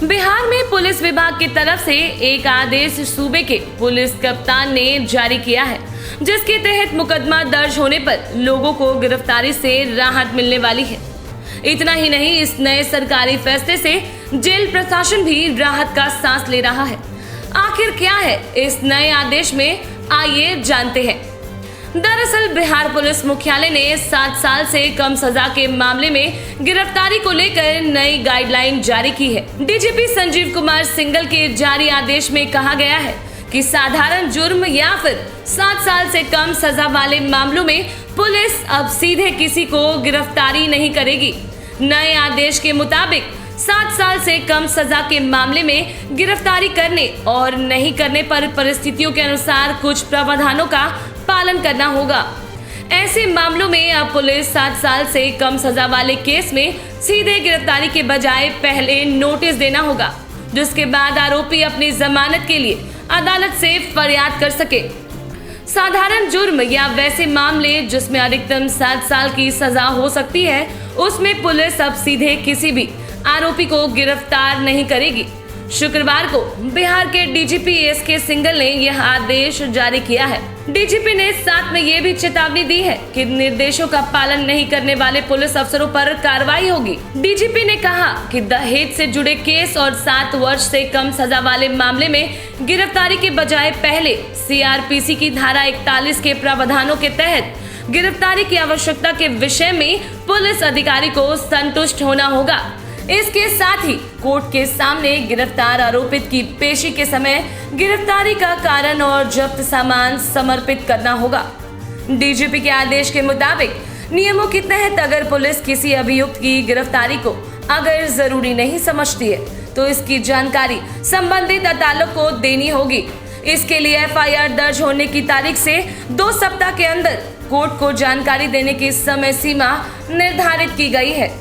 बिहार में पुलिस विभाग की तरफ से एक आदेश सूबे के पुलिस कप्तान ने जारी किया है, जिसके तहत मुकदमा दर्ज होने पर लोगों को गिरफ्तारी से राहत मिलने वाली है। इतना ही नहीं, इस नए सरकारी फैसले से जेल प्रशासन भी राहत का सांस ले रहा है। आखिर क्या है इस नए आदेश में, आइए जानते हैं। दरअसल बिहार पुलिस मुख्यालय ने 7 साल से कम सजा के मामले में गिरफ्तारी को लेकर नई गाइडलाइन जारी की है। डीजीपी संजीव कुमार सिंघल के जारी आदेश में कहा गया है कि साधारण जुर्म या फिर 7 साल से कम सजा वाले मामलों में पुलिस अब सीधे किसी को गिरफ्तारी नहीं करेगी। नए आदेश के मुताबिक 7 साल से कम सजा के मामले में गिरफ्तारी करने और नहीं करने पर परिस्थितियों के अनुसार कुछ प्रावधानों का पालन करना होगा। ऐसे मामलों में अब पुलिस 7 साल से कम सजा वाले केस में सीधे गिरफ्तारी के बजाय पहले नोटिस देना होगा, जिसके बाद आरोपी अपनी जमानत के लिए अदालत से फरियाद कर सके। साधारण जुर्म या वैसे मामले जिसमें अधिकतम 7 साल की सजा हो सकती है, उसमें पुलिस अब सीधे किसी भी आरोपी को गिरफ्तार नहीं करेगी। शुक्रवार को बिहार के डीजीपी एसके सिंघल ने यह आदेश जारी किया है। डीजीपी ने साथ में ये भी चेतावनी दी है कि निर्देशों का पालन नहीं करने वाले पुलिस अफसरों पर कार्रवाई होगी। डीजीपी ने कहा कि दहेज से जुड़े केस और 7 वर्ष से कम सजा वाले मामले में गिरफ्तारी के बजाय पहले सीआरपीसी की धारा 41 के प्रावधानों के तहत गिरफ्तारी की आवश्यकता के विषय में पुलिस अधिकारी को संतुष्ट होना होगा। इसके साथ ही कोर्ट के सामने गिरफ्तार आरोपित की पेशी के समय गिरफ्तारी का कारण और जब्त सामान समर्पित करना होगा। डीजीपी के आदेश के मुताबिक नियमों के तहत अगर पुलिस किसी अभियुक्त की गिरफ्तारी को अगर जरूरी नहीं समझती है तो इसकी जानकारी संबंधित अदालत को देनी होगी। इसके लिए एफआईआर दर्ज होने की तारीख से 2 सप्ताह के अंदर कोर्ट को जानकारी देने की समय सीमा निर्धारित की गई है।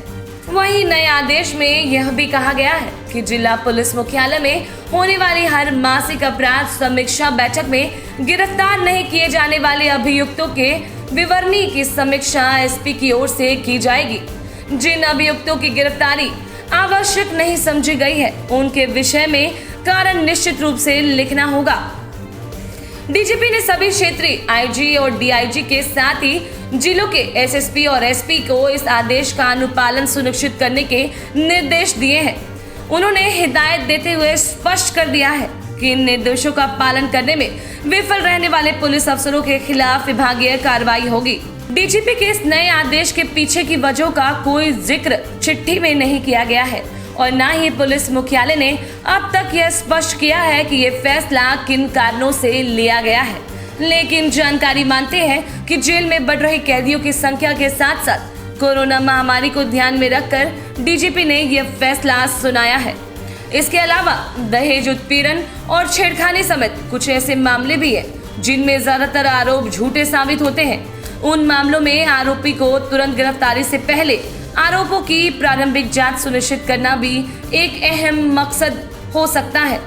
वहीं नए आदेश में यह भी कहा गया है कि जिला पुलिस मुख्यालय में होने वाली हर मासिक अपराध समीक्षा बैठक में गिरफ्तार नहीं किए जाने वाले अभियुक्तों के विवरणी की समीक्षा एसपी की ओर से की जाएगी। जिन अभियुक्तों की गिरफ्तारी आवश्यक नहीं समझी गई है, उनके विषय में कारण निश्चित रूप से लिखना होगा। डीजीपी ने सभी क्षेत्रीय आईजी और डीआईजी के साथ ही जिलों के एसएसपी और एसपी को इस आदेश का अनुपालन सुनिश्चित करने के निर्देश दिए हैं। उन्होंने हिदायत देते हुए स्पष्ट कर दिया है कि इन निर्देशों का पालन करने में विफल रहने वाले पुलिस अफसरों के खिलाफ विभागीय कार्रवाई होगी। डीजीपी के इस नए आदेश के पीछे की वजहों का कोई जिक्र चिट्ठी में नहीं किया गया है और न ही पुलिस मुख्यालय ने अब तक यह स्पष्ट किया है कि ये फैसला किन कारणों से लिया गया है। लेकिन जानकारी मानते हैं कि जेल में बढ़ रही कैदियों की संख्या के साथ साथ कोरोना महामारी को ध्यान में रखकर डीजीपी ने यह फैसला सुनाया है। इसके अलावा दहेज उत्पीड़न और छेड़खानी समेत कुछ ऐसे मामले भी हैं जिनमें ज्यादातर आरोप झूठे साबित होते हैं। उन मामलों में आरोपी को तुरंत गिरफ्तारी से पहले आरोपों की प्रारंभिक जांच सुनिश्चित करना भी एक अहम मकसद हो सकता है।